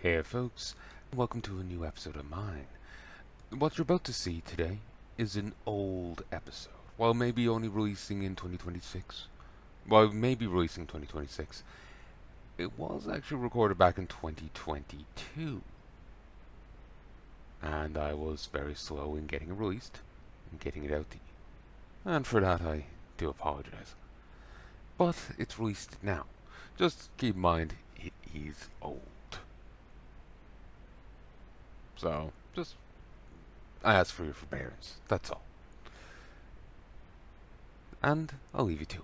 Hey folks, welcome to a new episode of mine. What you're about to see today is an old episode. While maybe only releasing in 2026, maybe releasing 2026, it was actually recorded back in 2022. And I was very slow in getting it released and getting it out to you. And for that I do apologize. But it's released now. Just keep in mind, he's old. So, I ask for your forbearance, that's all. And I'll leave you to it.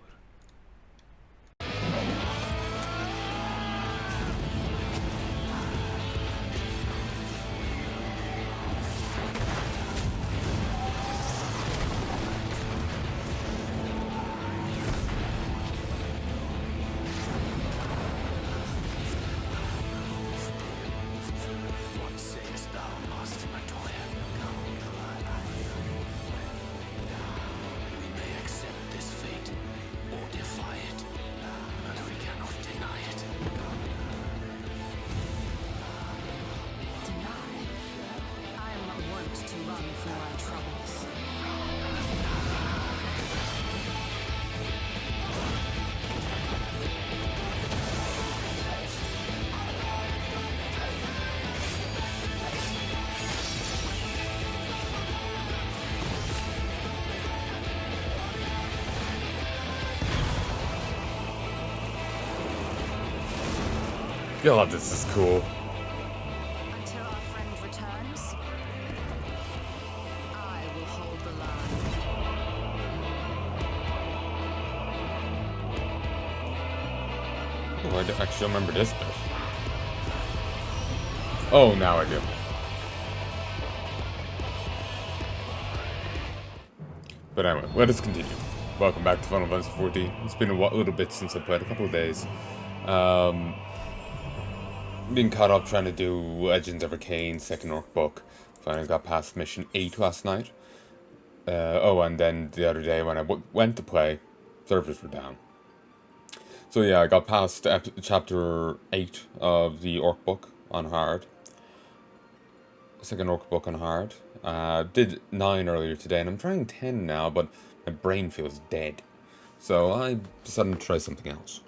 God, this is cool. Until our friend returns, I will hold the line. Oh, I actually don't remember this bit. Oh, now I do. But anyway, let us continue. Welcome back to Final Fantasy 14. It's been a little bit since I played, a couple of days. Being caught up trying to do Legends of Arcane, second orc book. Finally got past mission 8 last night. And then the other day when I went to play, servers were down. So yeah, I got past chapter 8 of the orc book on hard. Second orc book on hard. Did 9 earlier today, and I'm trying 10 now, but my brain feels dead. So I decided to try something else.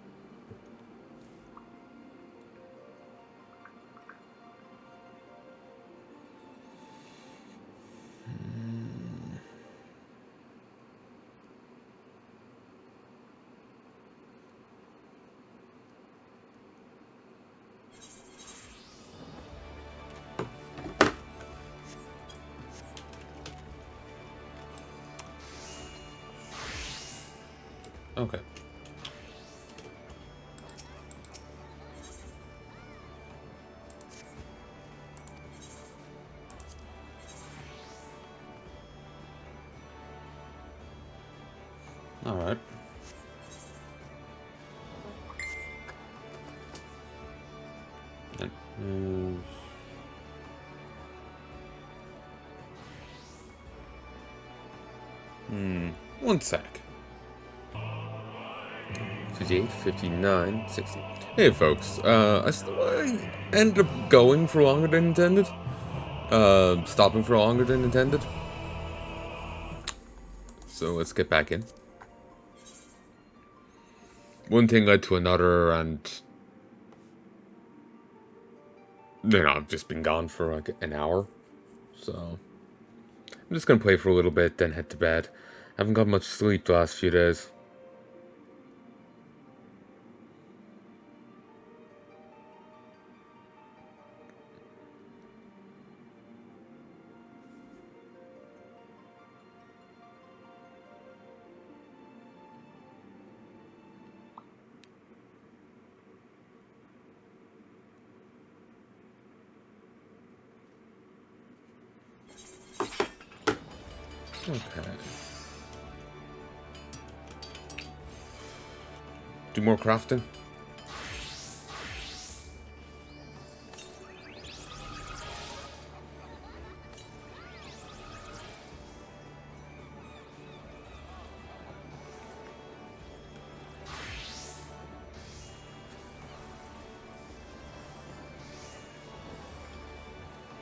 Okay. Alright. One sec. 58, 59, 60. Hey folks, I ended up going for longer than intended. Stopping for longer than intended. So let's get back in. One thing led to another, and I've just been gone for like an hour. So I'm just gonna play for a little bit, then head to bed. Haven't got much sleep the last few days. Okay. Do more crafting.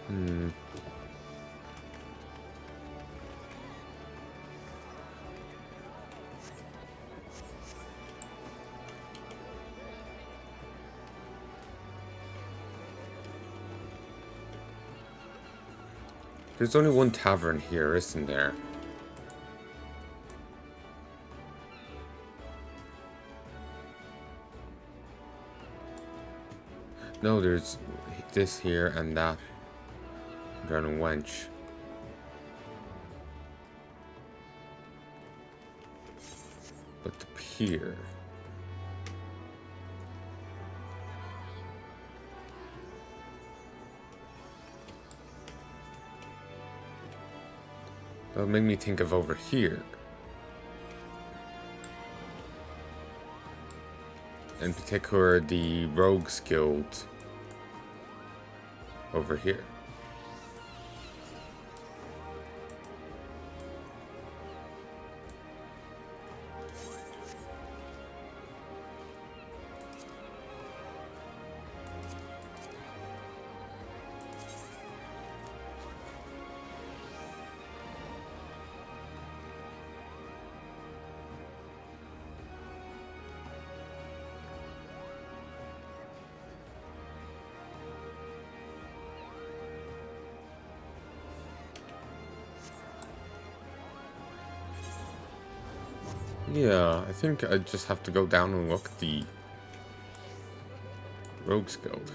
Hmm. There's only one tavern here, isn't there? No, there's this here and that. Drowning wench. But the pier. That'll make me think of over here. In particular, the Rogues Guild over here. Yeah, I think I just have to go down and look at the Rogues Guild.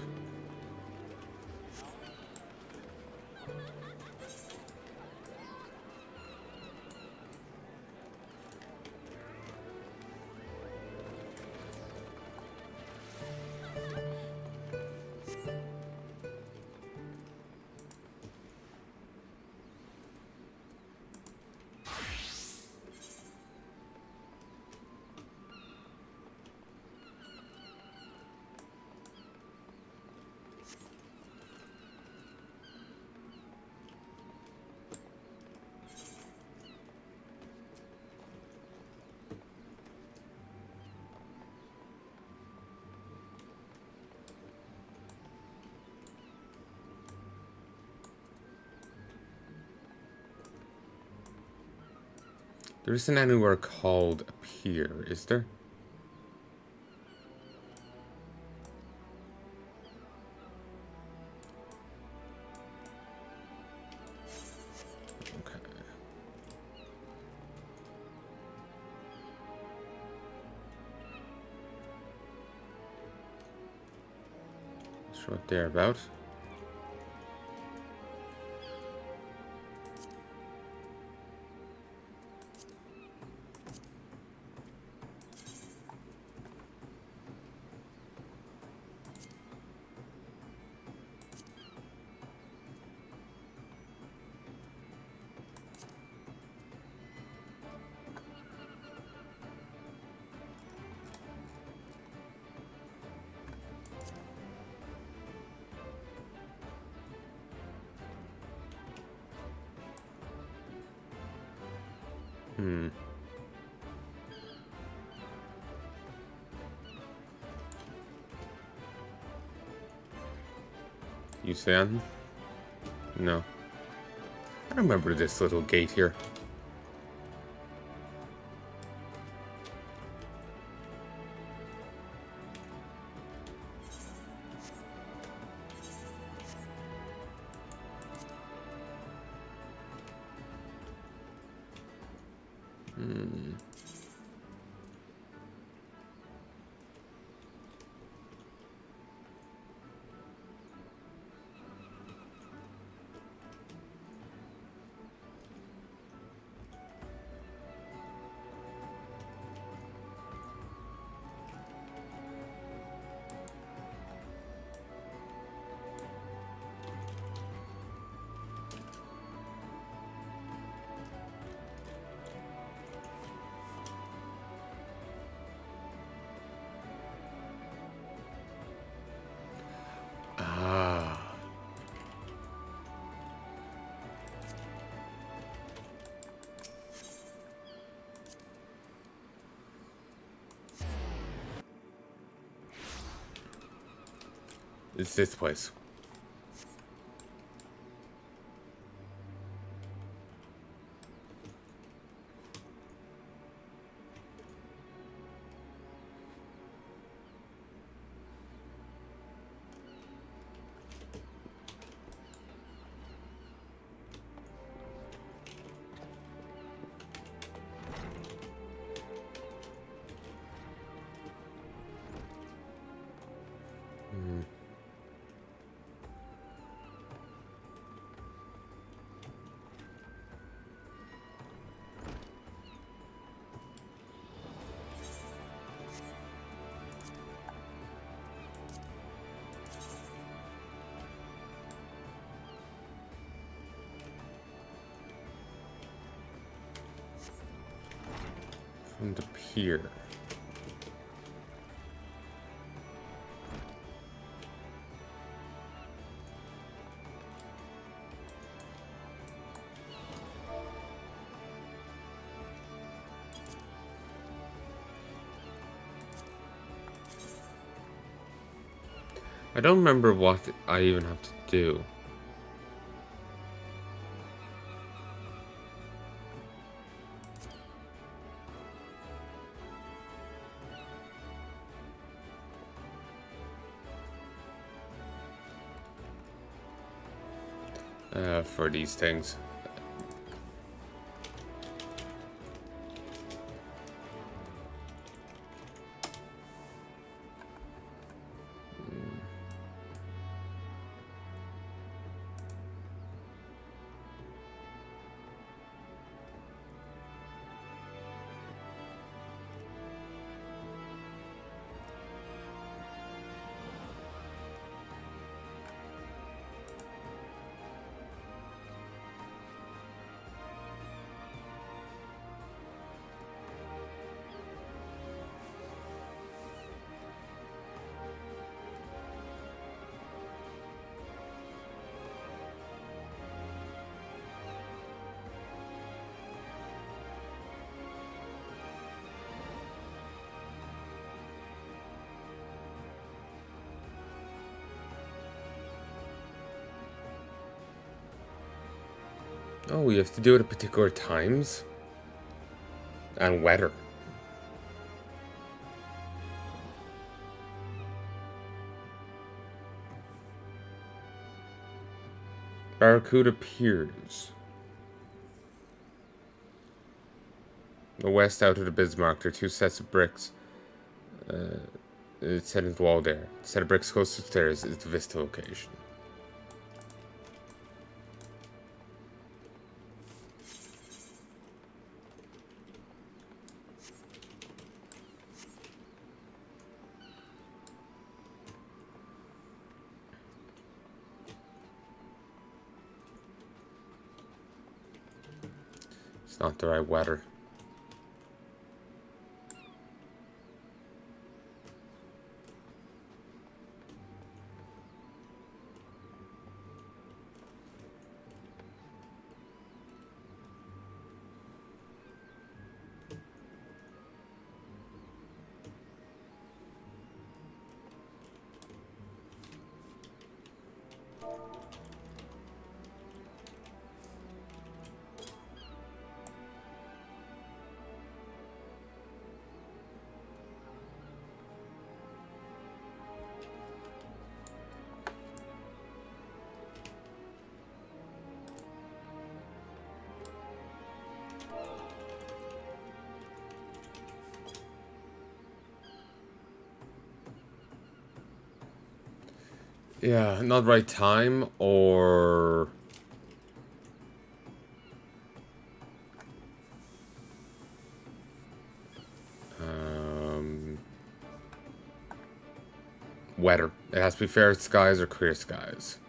There isn't anywhere called a pier, is there? Okay. That's what they're about. Hmm. You say anything? No. I remember this little gate here. Hmm. Ah. It's this place. Doesn't appear. I don't remember what I even have to do. For these things. Oh, you have to do it at particular times? And weather. Barracuda Piers. The west out of the Bismarck, there are two sets of bricks. It's set into the wall there. The set of bricks close to the stairs is the Vista location. It's not the right weather. Yeah, not right time, or... weather. It has to be fair skies or clear skies.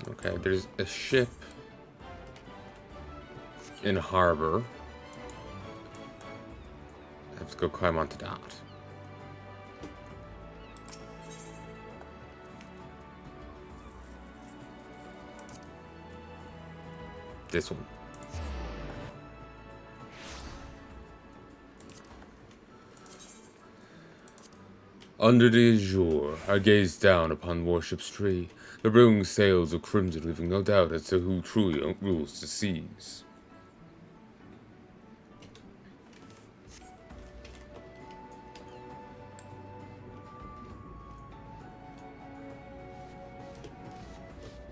Okay, there's a ship in harbor. I have to go climb onto that. This one. Under the azure, I gaze down upon Worship's tree, the billowing sails of crimson, leaving no doubt as to who truly rules the seas.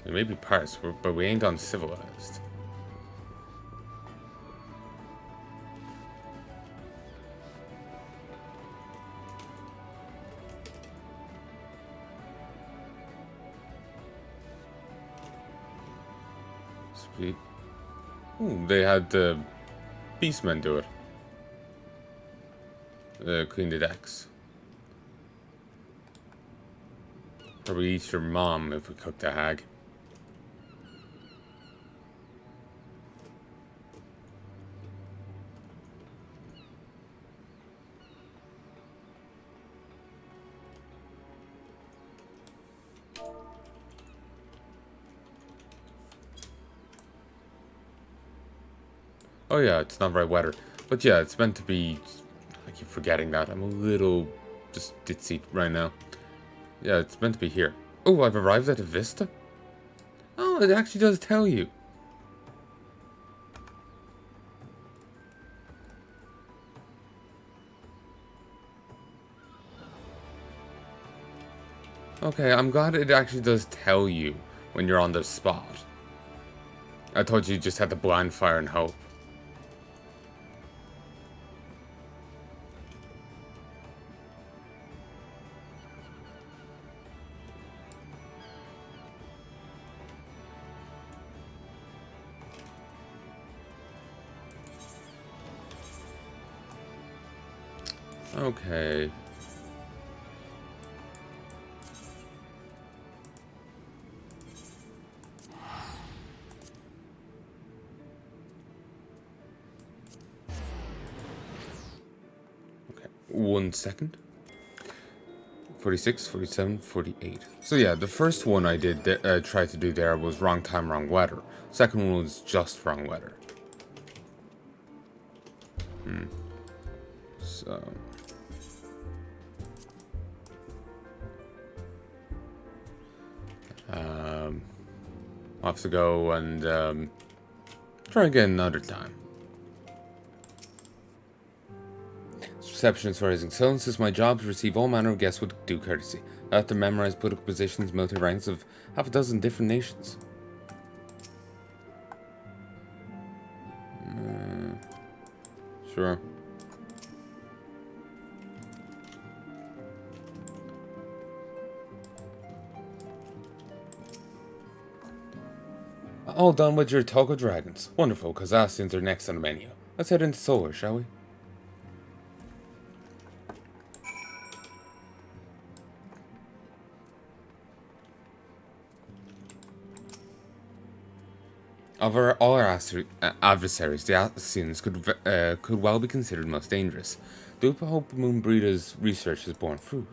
It may be parts, but we ain't uncivilized. Sweet. Ooh, they had the Beastmen do it. Clean the decks. Probably eat your mom if we cook the hag. Oh yeah, it's not very weather. But yeah, it's meant to be... I keep forgetting that. I'm a little just ditzy right now. Yeah, it's meant to be here. Oh, I've arrived at a vista? Oh, it actually does tell you. Okay, I'm glad it actually does tell you when you're on the spot. I thought you just had to blind fire and hope. Okay. Okay, 1 second. 46, 47, 48. So yeah, the first one I did try to do there was wrong time, wrong weather. Second one was just wrong weather. So... I'll have to go and try again another time. Reception is rising. So this is my job to receive all manner of guests with due courtesy. I have to memorize political positions, military ranks of half a dozen different nations. Sure. All done with your talk of dragons. Wonderful, because Ascians are next on the menu. Let's head into Solar, shall we? Of all our adversaries, the Ascians could well be considered most dangerous. Do hope Moonbreeder's research has borne fruit.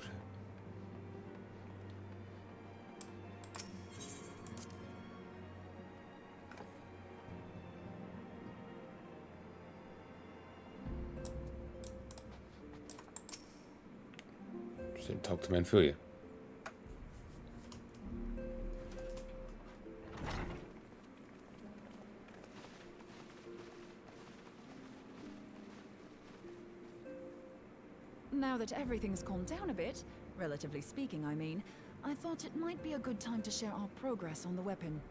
Should talk to Manfulia. Now that everything's calmed down a bit, relatively speaking, I mean, I thought it might be a good time to share our progress on the weapon.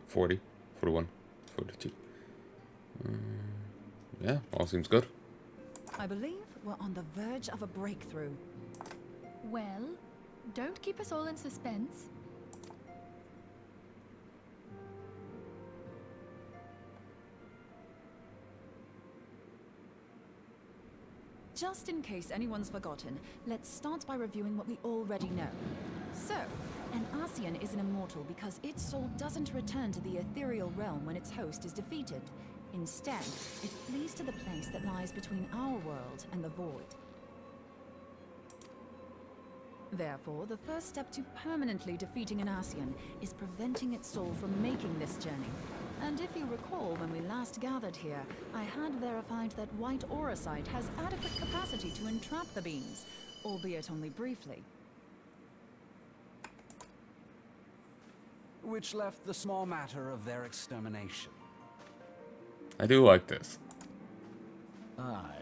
40, 41, 42. Yeah, all seems good. I believe we're on the verge of a breakthrough. Well, don't keep us all in suspense. Just in case anyone's forgotten, let's start by reviewing what we already know. So, an Ascian is an immortal because its soul doesn't return to the ethereal realm when its host is defeated. Instead, it flees to the place that lies between our world and the void. Therefore, the first step to permanently defeating an Ascian is preventing its soul from making this journey. And if you recall, when we last gathered here, I had verified that white auracite has adequate capacity to entrap the beings, albeit only briefly. Which left the small matter of their extermination. I do like this. Aye.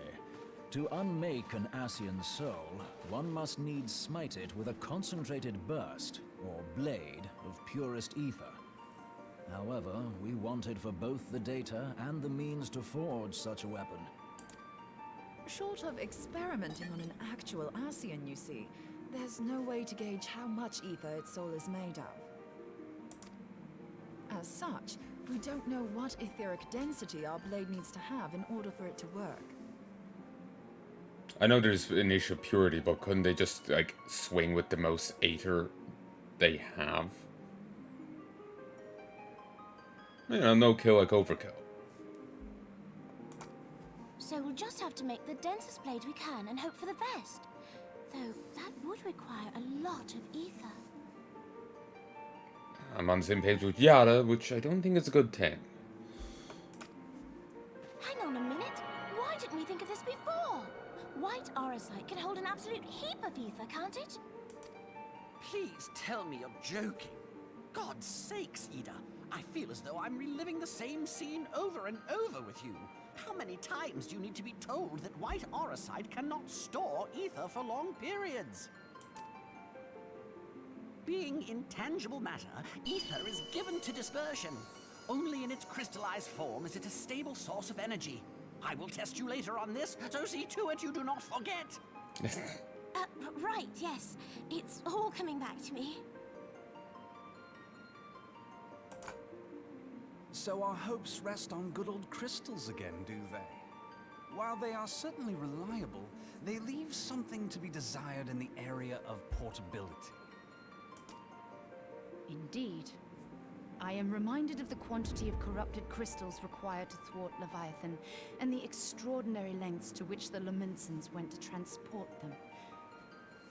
To unmake an Ascian soul, one must needs smite it with a concentrated burst, or blade, of purest ether. However, we wanted for both the data and the means to forge such a weapon. Short of experimenting on an actual Ascian, you see, there's no way to gauge how much ether its soul is made of. As such, We don't know what etheric density our blade needs to have in order for it to work. I know there's an issue of purity, but couldn't they just, like, swing with the most aether they have? You know, no kill like overkill. So we'll just have to make the densest blade we can and hope for the best. Though that would require a lot of ether. I'm on the same page with Yara, which I don't think is a good thing. Hang on a minute. Why didn't we think of this before? White aurosite can hold an absolute heap of ether, can't it? Please tell me you're joking. God's sakes, Ida. I feel as though I'm reliving the same scene over and over with you. How many times do you need to be told that white aurosite cannot store ether for long periods? Being intangible matter, ether is given to dispersion. Only in its crystallized form is it a stable source of energy. I will test you later on this, so see to it you do not forget. Right, yes. It's all coming back to me. So our hopes rest on good old crystals again, do they? While they are certainly reliable, they leave something to be desired in the area of portability. Indeed. I am reminded of the quantity of corrupted crystals required to thwart Leviathan, and the extraordinary lengths to which the Lamentsons went to transport them.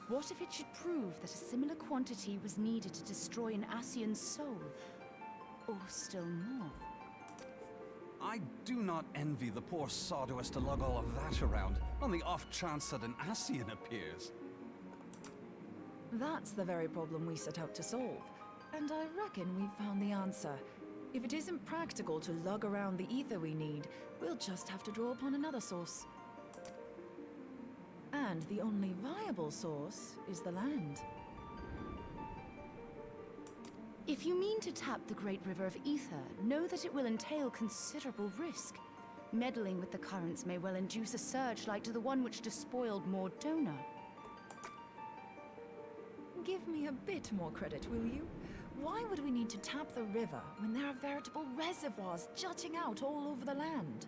What if it should prove that a similar quantity was needed to destroy an Ascian soul? Or still more? I do not envy the poor sod who has to lug all of that around, on the off chance that an Ascian appears. That's the very problem we set out to solve. And I reckon we've found the answer. If it isn't practical to lug around the ether we need, we'll just have to draw upon another source. And the only viable source is the land. If you mean to tap the Great River of Ether, know that it will entail considerable risk. Meddling with the currents may well induce a surge like to the one which despoiled Mordona. Give me a bit more credit, will you? Why would we need to tap the river when there are veritable reservoirs jutting out all over the land?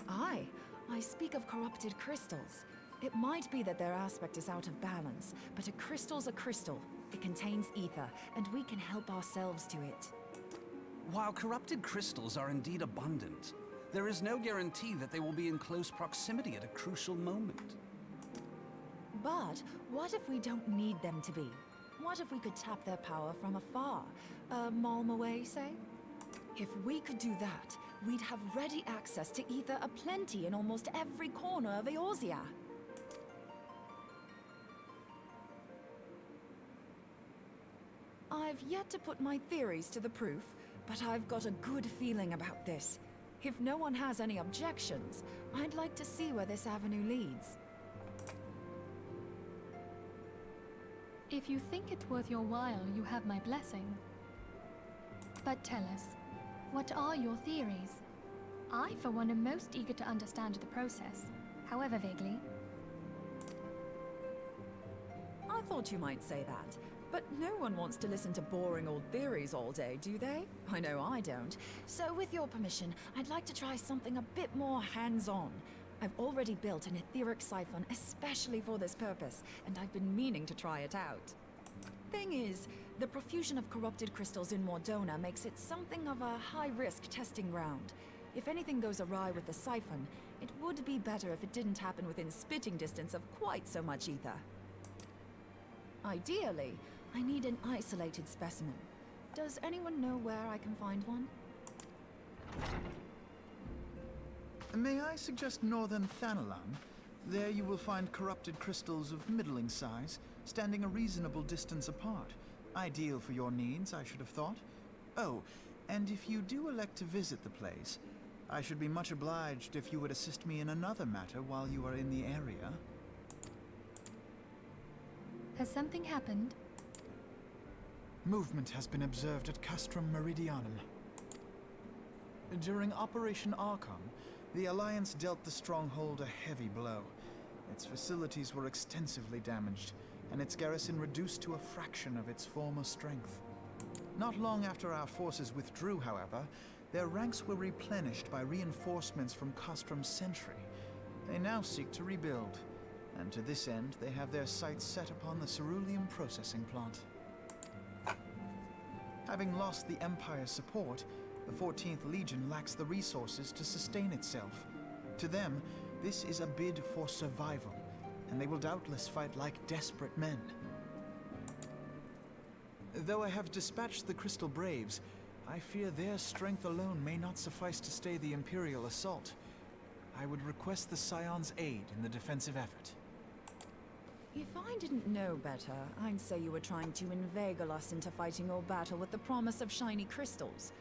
Aye, I speak of corrupted crystals. It might be that their aspect is out of balance, but a crystal's a crystal. It contains ether, and we can help ourselves to it. While corrupted crystals are indeed abundant, there is no guarantee that they will be in close proximity at a crucial moment. But what if we don't need them to be? What if we could tap their power from afar? A malm away, say? If we could do that, we'd have ready access to ether aplenty in almost every corner of Eorzea. I've yet to put my theories to the proof, but I've got a good feeling about this. If no one has any objections, I'd like to see where this avenue leads. If you think it's worth your while, you have my blessing. But tell us, what are your theories? I, for one, am most eager to understand the process, however vaguely. I thought you might say that, but no one wants to listen to boring old theories all day, do they? I know I don't. So with your permission, I'd like to try something a bit more hands-on. I've already built an etheric siphon especially for this purpose, and I've been meaning to try it out. Thing is, the profusion of corrupted crystals in Mordona makes it something of a high-risk testing ground. If anything goes awry with the siphon, it would be better if it didn't happen within spitting distance of quite so much ether. Ideally, I need an isolated specimen. Does anyone know where I can find one? May I suggest northern Thanalan? There you will find corrupted crystals of middling size, standing a reasonable distance apart. Ideal for your needs, I should have thought. Oh, and if you do elect to visit the place, I should be much obliged if you would assist me in another matter while you are in the area. Has something happened? Movement has been observed at Castrum Meridianum. During Operation Archon, the Alliance dealt the stronghold a heavy blow. Its facilities were extensively damaged, and its garrison reduced to a fraction of its former strength. Not long after our forces withdrew, however, their ranks were replenished by reinforcements from Kostrom's sentry. They now seek to rebuild, and to this end they have their sights set upon the ceruleum processing plant. Having lost the Empire's support, the 14th Legion lacks the resources to sustain itself. To them, this is a bid for survival, and they will doubtless fight like desperate men. Though I have dispatched the Crystal Braves, I fear their strength alone may not suffice to stay the Imperial assault. I would request the Scion's aid in the defensive effort. If I didn't know better, I'd say you were trying to inveigle us into fighting your battle with the promise of shiny crystals.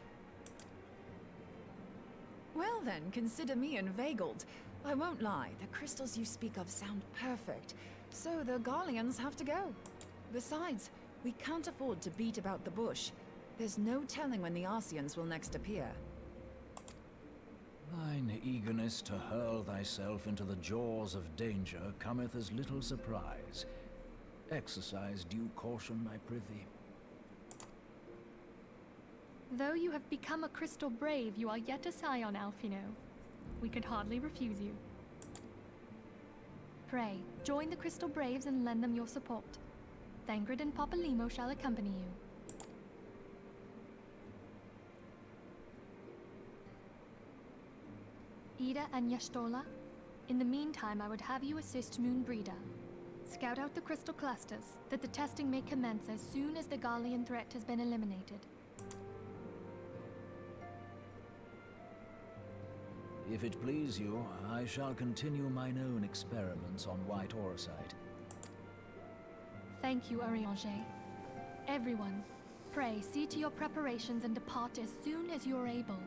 Well then, consider me inveigled. I won't lie, the crystals you speak of sound perfect, so the Garleans have to go. Besides, we can't afford to beat about the bush. There's no telling when the Ascians will next appear. Thine eagerness to hurl thyself into the jaws of danger cometh as little surprise. Exercise due caution, I prithee. Though you have become a Crystal Brave, you are yet a Scion, Alfino. We could hardly refuse you. Pray, join the Crystal Braves and lend them your support. Thangred and Papalimo shall accompany you. Ida and Yashtola, in the meantime I would have you assist Moonbreeder. Scout out the crystal clusters, that the testing may commence as soon as the Garlean threat has been eliminated. If it please you, I shall continue mine own experiments on white orosite. Thank you, Arianger. Everyone, pray see to your preparations and depart as soon as you are able.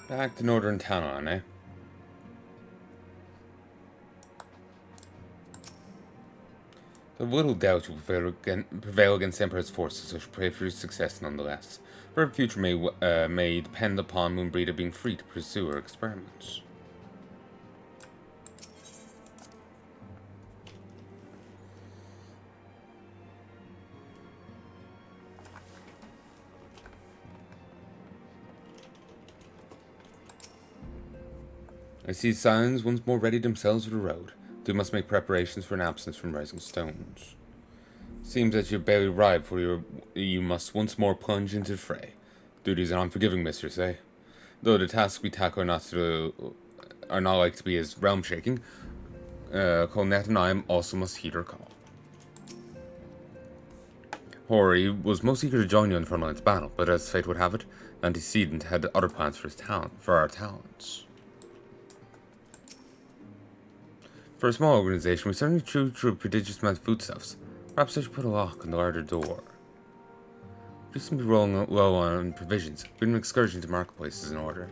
Back to Northern Palanai, eh? There's little doubt you will prevail against the Emperor's forces, so I should pray for your success nonetheless. For her future may depend upon Moonbreeder being free to pursue her experiments. I see Scions once more readied themselves for the road. They must make preparations for an absence from Rising Stones. Seems that you've barely arrived, for you must once more plunge into the fray. Duties are unforgiving, mistress, eh? Though the tasks we tackle are not like to be as realm-shaking, Palnai and I'm also must heed our call. Hori was most eager to join you in the front line's battle, but as fate would have it, the antecedent had other plans for our talents. For a small organization, we certainly chew through a prodigious amount of foodstuffs. Perhaps I should put a lock on the larder door. We seem to be rolling low on provisions. We've an excursion to marketplaces in order.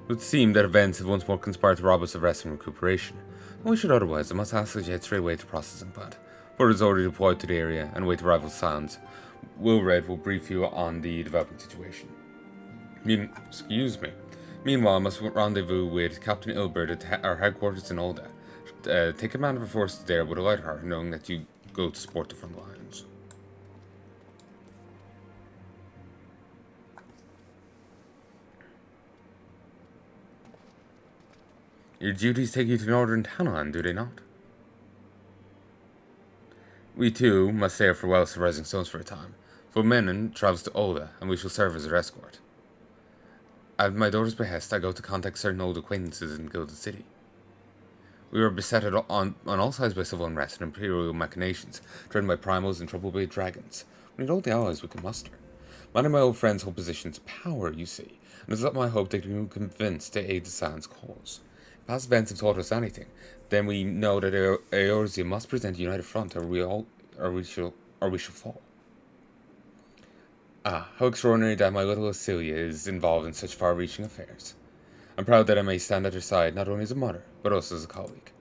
It would seem that events have once more conspired to rob us of rest and recuperation. And we should otherwise, I must ask that you head straight away to processing plant. Ford is already deployed to the area and await arrival sounds. Wilred will brief you on the developing situation. Excuse me. Meanwhile, I must rendezvous with Captain Ilbert at our headquarters in Olda. Take command of our forces there with a light heart, knowing that you go to support the front lines. Your duties take you to Northern Palanai, do they not? We too must say our farewells to Rising Stones for a time. Fulmenon travels to Olda, and we shall serve as her escort. At my daughter's behest, I go to contact certain old acquaintances in Gilded City. We were beset on all sides by civil unrest and imperial machinations, driven by primals and troubled dragons. We need all the allies we can muster. Many of my old friends hold positions of power, you see, and it's not my hope they can be convinced to aid the Scion's cause. If past events have taught us anything, then we know that Eorzea must present a united front, or we shall fall. Ah, how extraordinary that my little Ascilia is involved in such far-reaching affairs. I'm proud that I may stand at her side not only as a mother, but also as a colleague.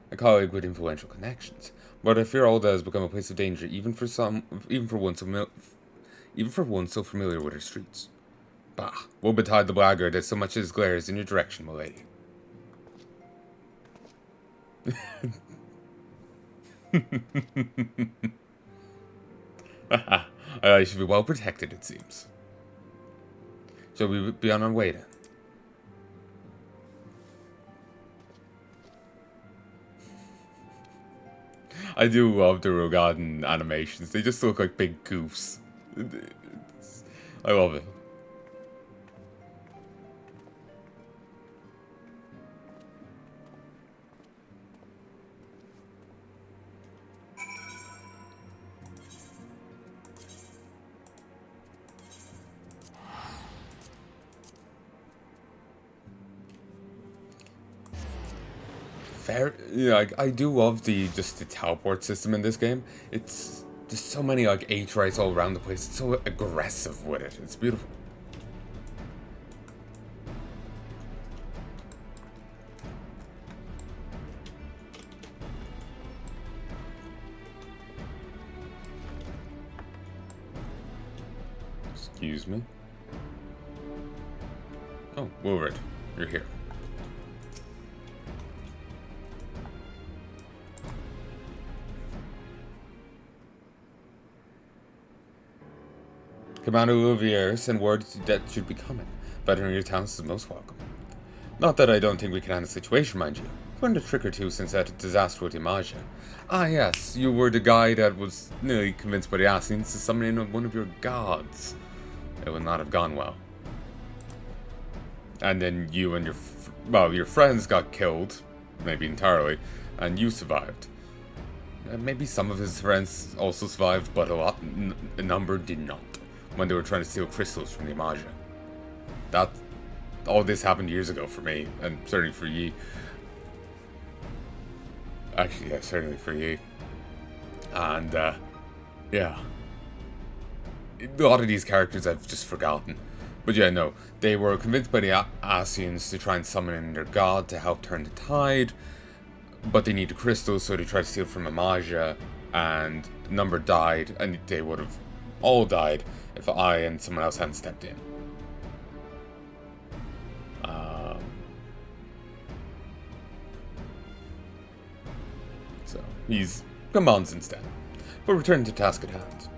A colleague with influential connections. But I fear Olda has become a place of danger, even for one so familiar with her streets. Bah, woe betide the blackguard that so much as glares in your direction, my lady. I should be well protected, it seems. Shall we be on our way then? I do love the Rogaden animations. They just look like big goofs. I love it. Yeah, I do love the teleport system in this game. It's just so many like H-rights all around the place. It's so aggressive with it. It's beautiful. Excuse me. Oh, Wilred, you're here. Commander Olivier sent word that should be coming. Veteran your talents is most welcome. Not that I don't think we can handle the situation, mind you. Learned a trick or two since that disaster with Imagia. Ah yes, you were the guy that was nearly convinced by the Ascians to summon in one of your gods. It would not have gone well. And then you and your friends got killed, maybe entirely, and you survived. Maybe some of his friends also survived, but a number did not. When they were trying to steal crystals from the Imagia. All this happened years ago for me, and certainly for Yi. Actually, yeah, certainly for Yi. And, yeah. A lot of these characters I've just forgotten. But yeah, no. They were convinced by the Ascians to try and summon in their god to help turn the tide. But they needed crystals, so they tried to steal from Imagia. And number died, and they would have all died if I and someone else hadn't stepped in. So, he's commands instead. But returning to task at hand.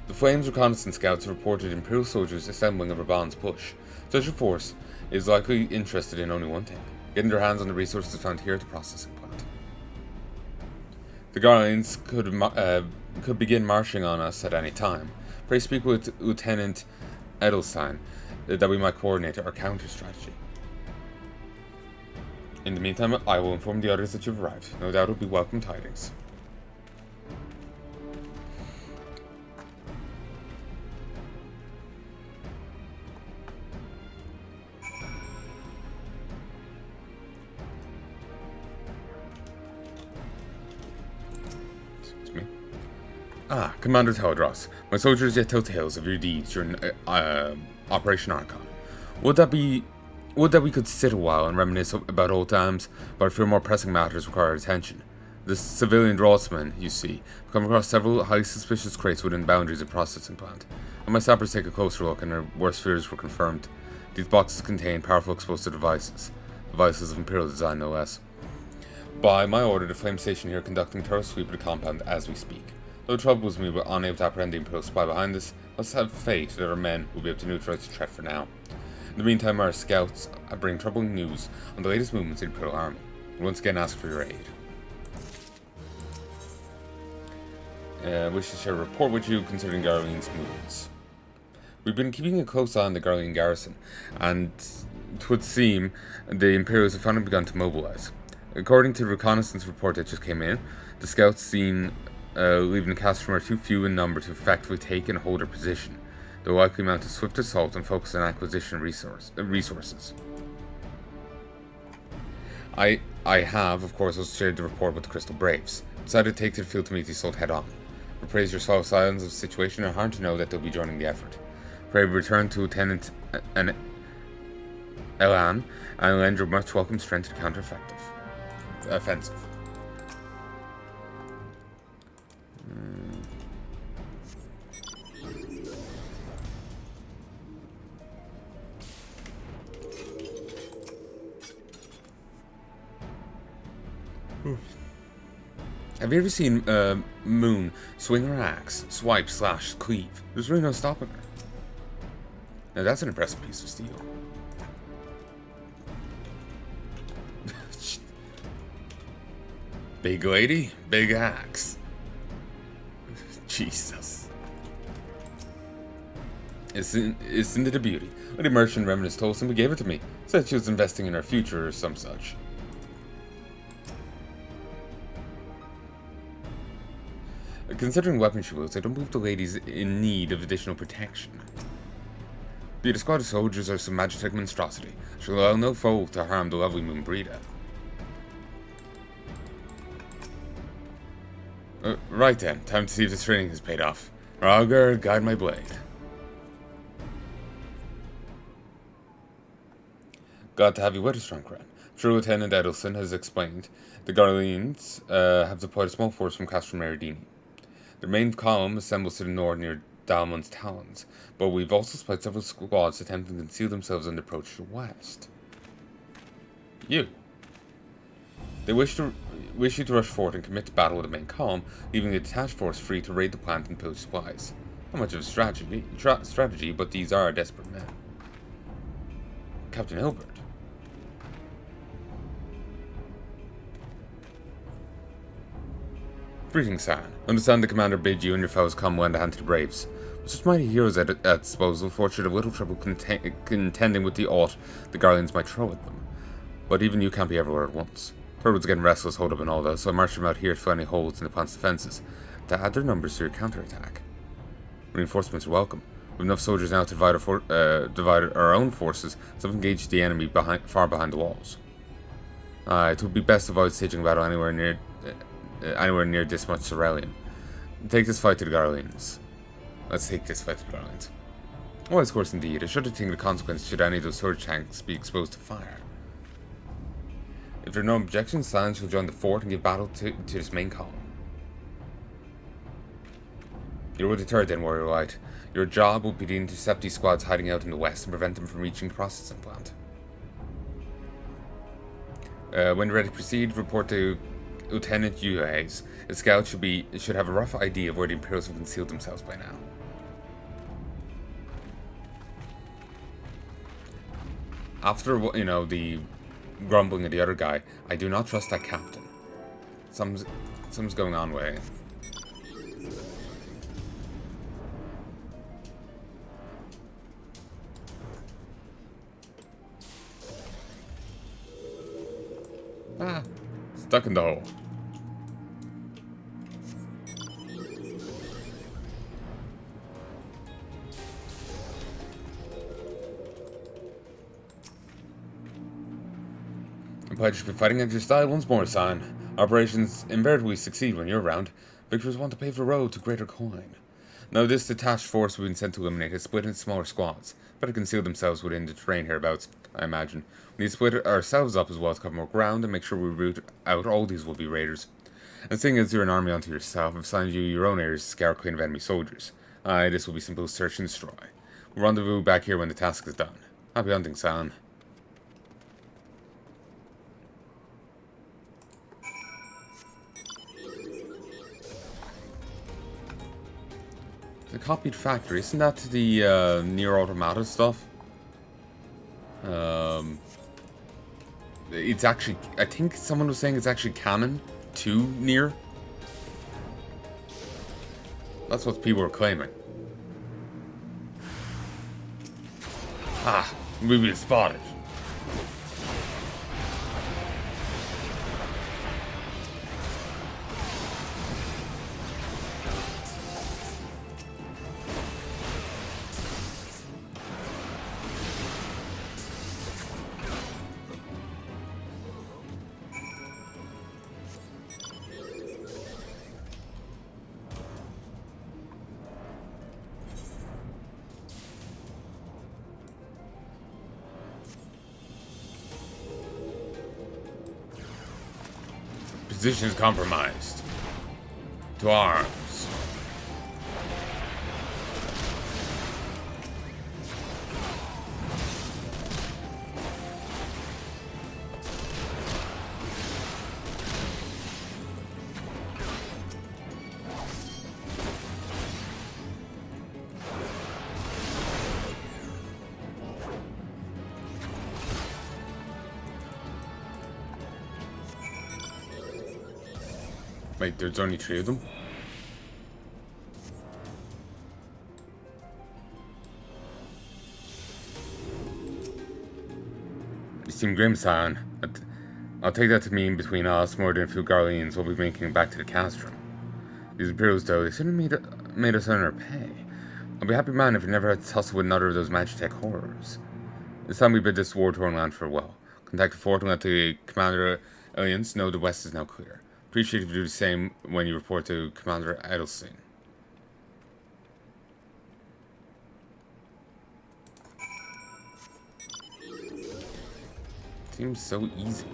The Flames reconnaissance scouts reported Imperial soldiers assembling a Raban's push. Such a force is likely interested in only one thing, getting their hands on the resources found here at the processing plant. The Guardians could begin marching on us at any time. Pray speak with Lieutenant Edelstein that we might coordinate our counter strategy. In the meantime, I will inform the others that you've arrived. No doubt it will be welcome tidings. Ah, Commander Teldros, my soldiers yet tell tales of your deeds during Operation Archon. Would that we could sit a while and reminisce about old times, but I fear more pressing matters require attention. The civilian draftsmen, you see, have come across several highly suspicious crates within the boundaries of the processing plant, and my sappers take a closer look and their worst fears were confirmed. These boxes contain powerful explosive devices of Imperial design no less. By my order, the flame station here conducting thorough sweep of the compound as we speak. Though it troubles me we're unable to apprehend the Imperial spy behind this, let's have faith that our men will be able to neutralize the threat for now. In the meantime, our scouts bring troubling news on the latest movements in the Imperial Army. We'll once again ask for your aid. Wish to share a report with you concerning Garlean's movements. We've been keeping a close eye on the Garlean garrison, and it would seem the Imperials have finally begun to mobilize. According to the reconnaissance report that just came in, the scouts seen leaving the castle are too few in number to effectively take and hold their position. They'll likely mount a swift assault and focus on acquisition resources. I have, of course, also shared the report with the Crystal Braves. Decided to take to the field to meet the assault head on. Appraise your slow silence of the situation and hard to know that they'll be joining the effort. Pray return to Lieutenant Elan and lend your much welcome strength to counter offensive. Have you ever seen Moon swing her axe, swipe, slash, cleave? There's really no stopping her. Now that's an impressive piece of steel. Big lady, big axe. Jesus. Isn't it a beauty? Lady Merchant Reminisce told us and we gave it to me. Said she was investing in her future or some such. Considering weapon she wields, I don't believe the lady's in need of additional protection. Be it a squad of soldiers or some magic monstrosity, she'll allow no foe to harm the lovely Moon Brida. Right then, time to see if this training has paid off. Rauger, guide my blade. Glad to have you with us, Rankran. I'm sure Lieutenant Edelson has explained. The Garleans have deployed a small force from Castle Meridini. Their main column assembles to the north near Dalmon's Talons, but we've also spied several squads attempting to conceal themselves on the approach to the west. You. They wish you to rush forward and commit to battle with the main column, leaving the detached force free to raid the plant and pillage supplies. Not much of a strategy, but these are desperate men. Captain Hilbert. Greetings, San. Understand the commander bid you and your fellows come lend a hand to the Braves. With such mighty heroes at disposal, fortune have little trouble contending with the aught the Garleans might throw at them. But even you can't be everywhere at once. Heard was getting restless, hold up and all that, so I marched them out here to find any holes in the plant's defences, to add their numbers to your counterattack. Reinforcements are welcome. With enough soldiers now to divide our own forces, so we've engaged the enemy far behind the walls. It would be best to avoid staging a battle anywhere near this much Cerealium. Take this fight to the Garleans. Let's take this fight to the Garleans. Wise course indeed. I shudder to think the consequence should any of those storage tanks be exposed to fire. If there are no objections, Silence will join the fort and give battle to this main column. You're with the third then, Warrior Light. Your job will be to intercept these squads hiding out in the west and prevent them from reaching the processing plant. When ready to proceed, report to Lieutenant Yuhays. The scouts should have a rough idea of where the Imperials have concealed themselves by now. After, the grumbling of the other guy, I do not trust that captain. Something's going on with it. Stuck in the hole. I pledge to be fighting against your style once more, San. Operations invariably succeed when you're around. Victors want to pave the road to greater coin. Now this detached force we've been sent to eliminate has split into smaller squads. Better conceal themselves within the terrain hereabouts, I imagine. We need to split ourselves up as well to cover more ground and make sure we root out all these would-be raiders. And seeing as you're an army unto yourself, I've assigned you your own areas to scour clean of enemy soldiers. This will be simple search and destroy. We'll rendezvous back here when the task is done. Happy hunting, San. The copied factory, isn't that the near automata stuff? It's actually, I think someone was saying it's actually canon to Nier. That's what people were claiming. We've been spotted. Position is compromised. To arms. Wait, there's only 3 of them? You seem grim, Scion. I'll take that to mean between us, more than a few Garleans will be making it back to the castrum. These Imperials, though, they certainly made us earn our pay. I'll be a happy man if we never had to tussle with another of those Magitech horrors. It's time we bid this war-torn land farewell. Contact the fort and let the Commander Alliance know the west is now clear. Appreciate if you do the same when you report to Commander Edelstein. Seems so easy.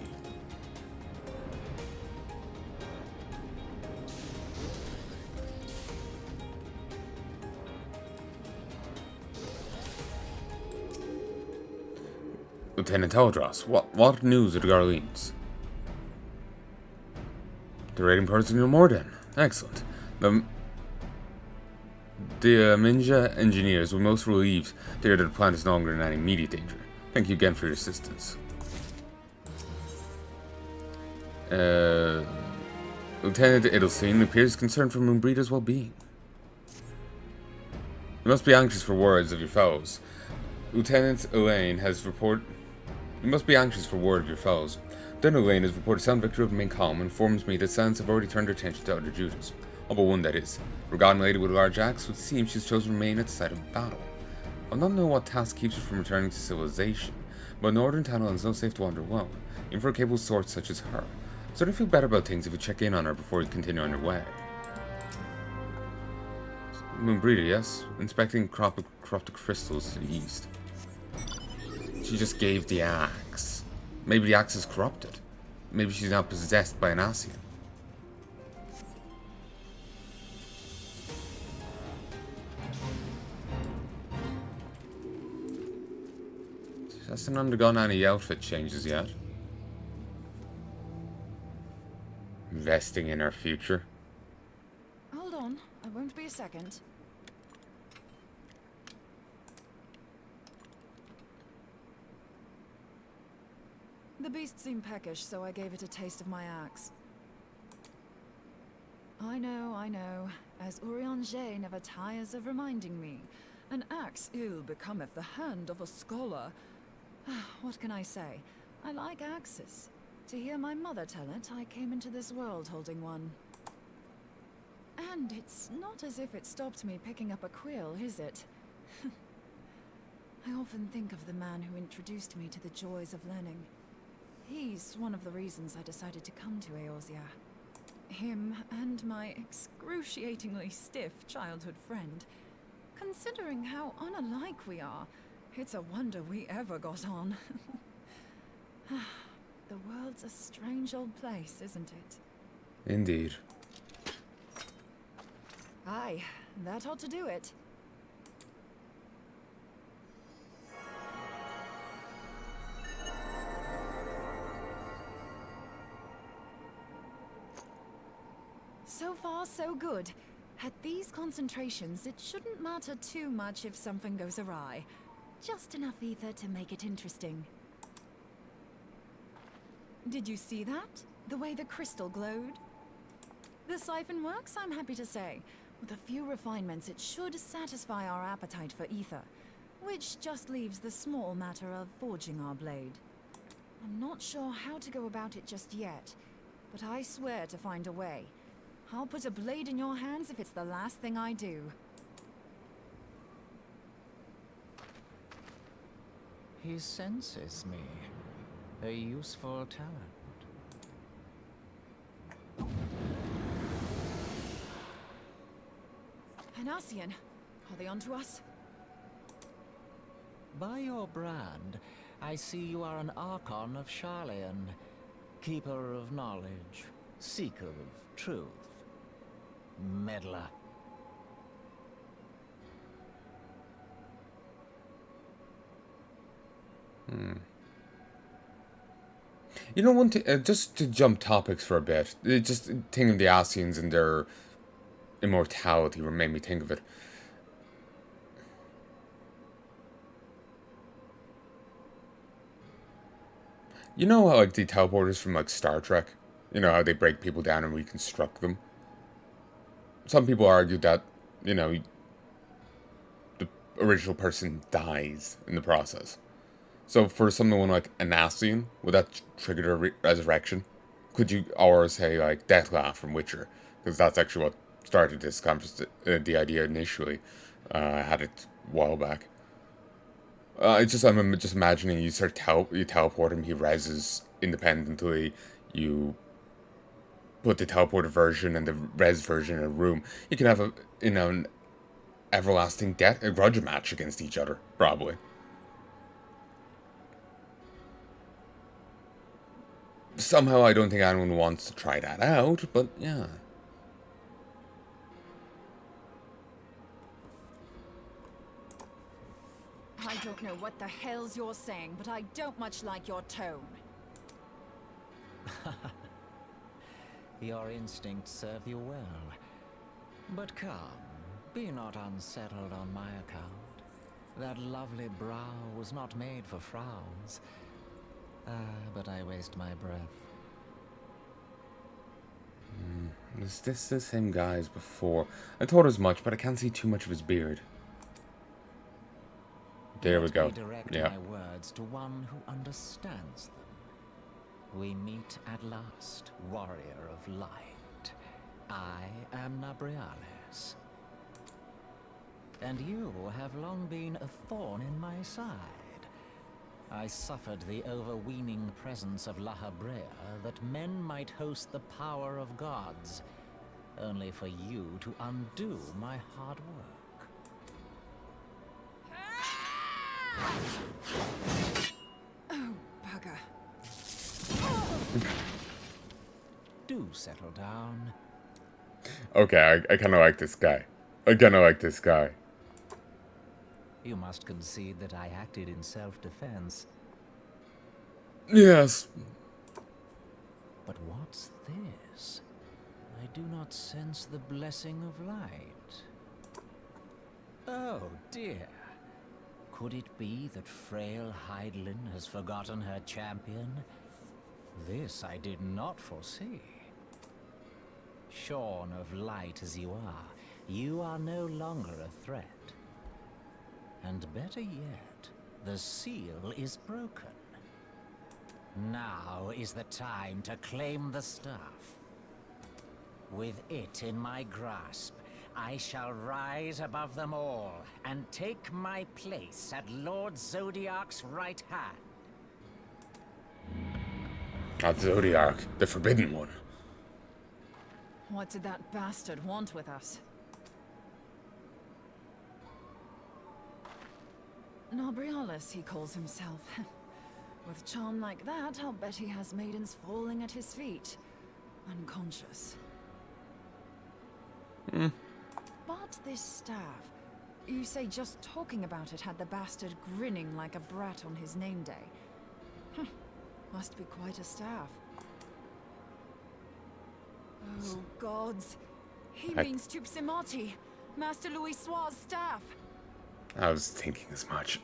Lieutenant Teldros, what news of the Garleans? The raiding parties in your Morden. Excellent. The Minja engineers were most relieved to hear that the plant is no longer in any immediate danger. Thank you again for your assistance. Lieutenant Edelstein appears concerned for Moonbreeder's well-being. You must be anxious for words of your foes. Lieutenant Elaine has reported... You must be anxious for word of your foes. Lieutenant Elaine has reported sound victory of remain calm and informs me that Silence have already turned their attention to other duties. All but one, that is. Regarding a lady with a large axe, it would seem she's chosen to remain at the site of battle. I'll not know what task keeps her from returning to civilization, but Northern Tanneland is no safe to wander alone, even for a capable sort such as her. So I feel better about things if you check in on her before you continue on your way. Moonbreeder, yes? Inspecting corrupted crystals to the east. She just gave the axe. Maybe the axe is corrupted. Maybe she's now possessed by an Ascian. She hasn't undergone any outfit changes yet. Investing in our future. Hold on, I won't be a second. The beast seemed peckish, so I gave it a taste of my axe. I know. As Urianger never tires of reminding me. An axe ill becometh the hand of a scholar. What can I say? I like axes. To hear my mother tell it, I came into this world holding one. And it's not as if it stopped me picking up a quill, is it? I often think of the man who introduced me to the joys of learning. He's one of the reasons I decided to come to Eorzea. Him and my excruciatingly stiff childhood friend. Considering how unalike we are, it's a wonder we ever got on. The world's a strange old place, isn't it? Indeed. Aye, that ought to do it. So far, so good. At these concentrations, it shouldn't matter too much if something goes awry. Just enough ether to make it interesting. Did you see that? The way the crystal glowed? The siphon works, I'm happy to say. With a few refinements, it should satisfy our appetite for ether. Which just leaves the small matter of forging our blade. I'm not sure how to go about it just yet, but I swear to find a way. I'll put a blade in your hands if it's the last thing I do. He senses me. A useful talent. An Ascian. Are they onto us? By your brand, I see you are an Archon of Sharlayan. Keeper of knowledge. Seeker of truth. Meddler. You know, one thing, just to jump topics for a bit, just thinking of the Ascians and their immortality made me think of it. You know how, like, the teleporters from, like, Star Trek? You know, how they break people down and reconstruct them. Some people argue that, you know, the original person dies in the process. So for someone like an Ascian, would that trigger a resurrection? Could you, or say like Deathlaugh from Witcher, because that's actually what started this the idea initially. I had it a while back. I'm just imagining you you teleport him, he reses independently. You put the teleported version and the res version in a room. You can have an everlasting a grudge match against each other, probably. Somehow I don't think anyone wants to try that out, but yeah. I don't know what the hell's you're saying, but I don't much like your tone. Your instincts serve you well. But come, be not unsettled on my account. That lovely brow was not made for frowns. But I waste my breath. Is this the same guy as before? I thought as much, but I can't see too much of his beard. There we go. Let me direct Yeah. my words to one who understands them. We meet at last, warrior of light. I am Nabriales. And you have long been a thorn in my side. I suffered the overweening presence of La Habrea that men might host the power of gods, only for you to undo my hard work. Oh, bugger. Do settle down. Okay, I kind of like this guy. I kind of like this guy. You must concede that I acted in self-defense. Yes. But what's this? I do not sense the blessing of light. Oh, dear. Could it be that frail Hydelin has forgotten her champion? This I did not foresee. Shorn of light as you are no longer a threat. And better yet, the seal is broken. Now is the time to claim the staff. With it in my grasp, I shall rise above them all and take my place at Lord Zodiac's right hand. Not Zodiac, the Forbidden One. What did that bastard want with us? Nabrialis, he calls himself. With charm like that, I'll bet he has maidens falling at his feet, unconscious. But this staff, you say just talking about it had the bastard grinning like a brat on his name day. Must be quite a staff. Oh, gods. He means Tupsimati, Master Louis Soir's staff. I was thinking as much.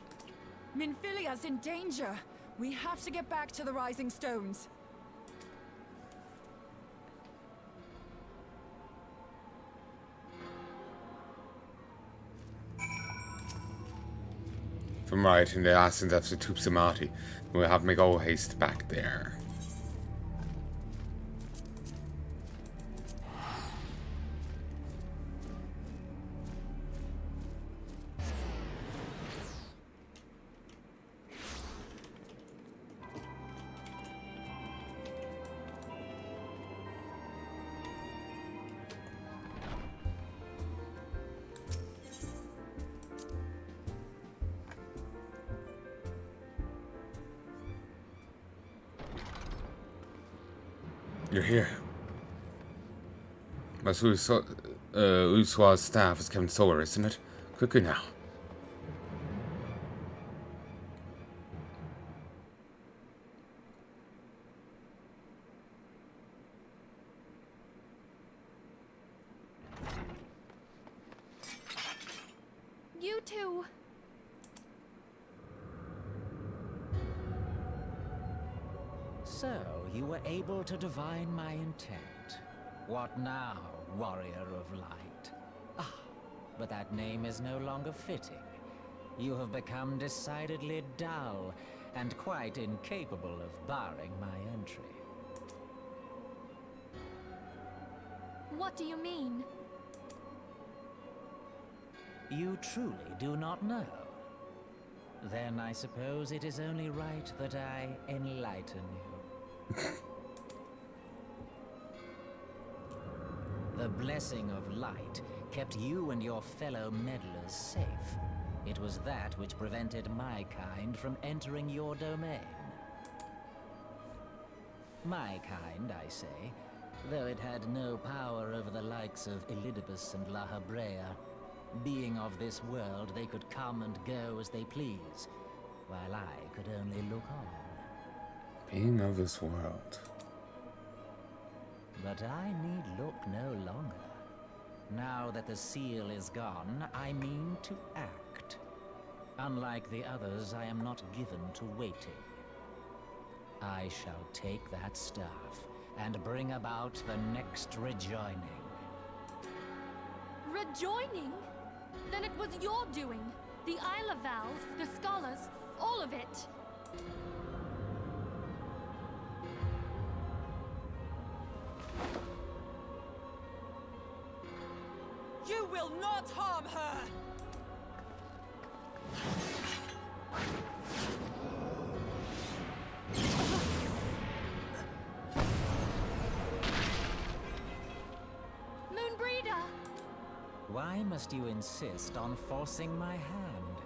Minfilia's in danger. We have to get back to the Rising Stones. From right in the Ascian depths of Tupsimati, we'll have to make all haste back there. You're here. Master Usua's staff is Kevin Solar, isn't it? Quickly now. You two. So, you were able to divine my intent. What now, warrior of light? Ah, but that name is no longer fitting. You have become decidedly dull, and quite incapable of barring my entry. What do you mean? You truly do not know? Then I suppose it is only right that I enlighten you. The blessing of light kept you and your fellow meddlers safe. It was that which prevented my kind from entering your domain. My kind, I say, though it had no power over the likes of Elidibus and La Habrea. Being of this world, they could come and go as they please, while I could only look on. Being of this world. But I need look no longer. Now that the seal is gone, I mean to act. Unlike the others, I am not given to waiting. I shall take that staff and bring about the next rejoining. Rejoining? Then it was your doing. The Isle of Val, the scholars, all of it. You will not harm her! Moonbreeder! Why must you insist on forcing my hand?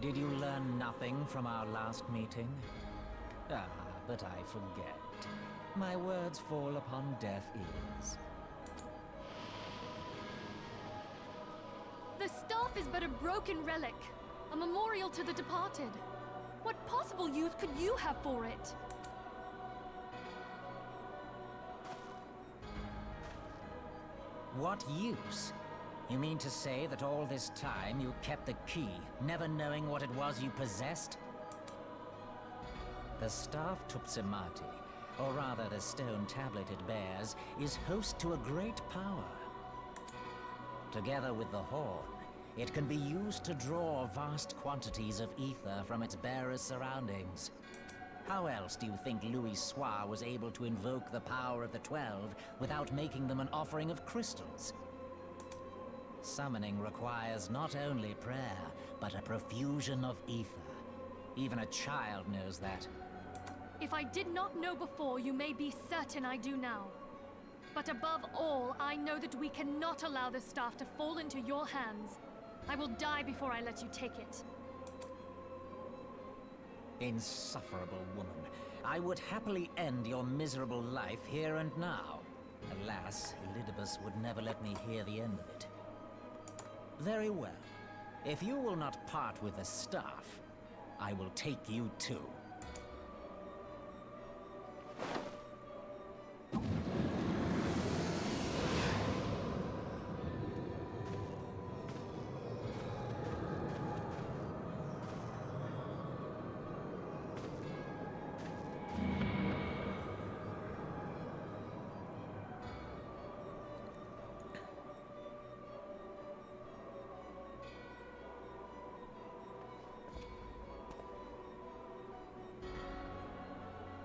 Did you learn nothing from our last meeting? Ah, but I forget. My words fall upon deaf ears. The staff is but a broken relic, a memorial to the departed. What possible use could you have for it? What use? You mean to say that all this time you kept the key, never knowing what it was you possessed? The staff Tupsimati, or rather the stone tablet it bears, is host to a great power. Together with the horn, it can be used to draw vast quantities of ether from its bearer's surroundings. How else do you think Louis Soir was able to invoke the power of the 12 without making them an offering of crystals? Summoning requires not only prayer, but a profusion of ether. Even a child knows that. If I did not know before, you may be certain I do now. But above all, I know that we cannot allow the staff to fall into your hands. I will die before I let you take it. Insufferable woman. I would happily end your miserable life here and now. Alas, Elidibus would never let me hear the end of it. Very well. If you will not part with the staff, I will take you too.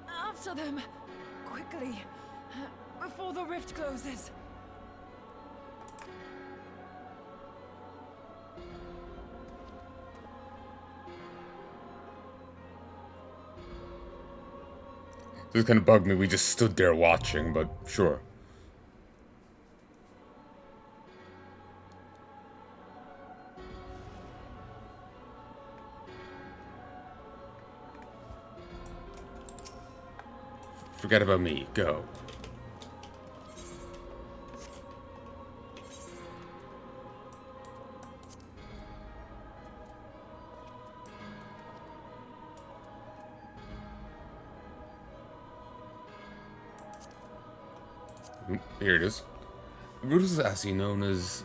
After them! Quickly! Before the rift closes! This kind of bugged me. We just stood there watching, but sure. Forget about me. Go. Here it is. Brutus Ascian, known as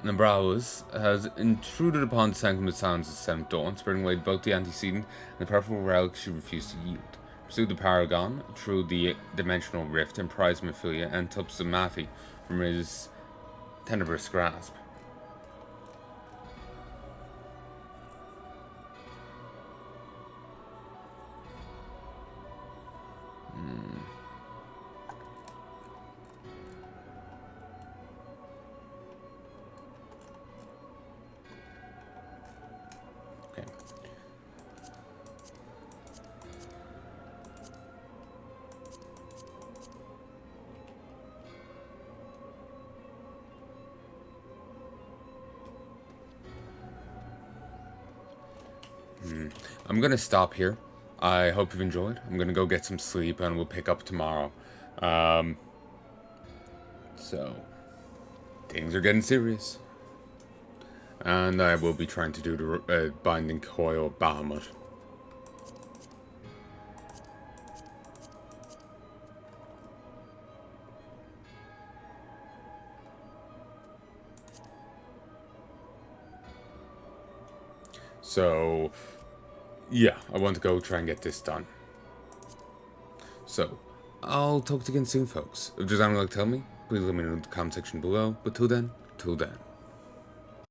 Nabrauas, has intruded upon the sanctum of sounds of the Seventh Dawn, spreading away both the antecedent and the powerful relic she refused to yield. Pursue the Paragon through the dimensional rift and prize Mephilia and Tupsamathi from his tenebrous grasp. Okay. I'm gonna stop here. I hope you've enjoyed. I'm gonna go get some sleep and we'll pick up tomorrow. So, things are getting serious. And I will be trying to do the binding coil Bahamut. So, yeah, I want to go try and get this done. So, I'll talk to you again soon, folks. If there's anything you'd like to tell me, please let me know in the comment section below. But till then,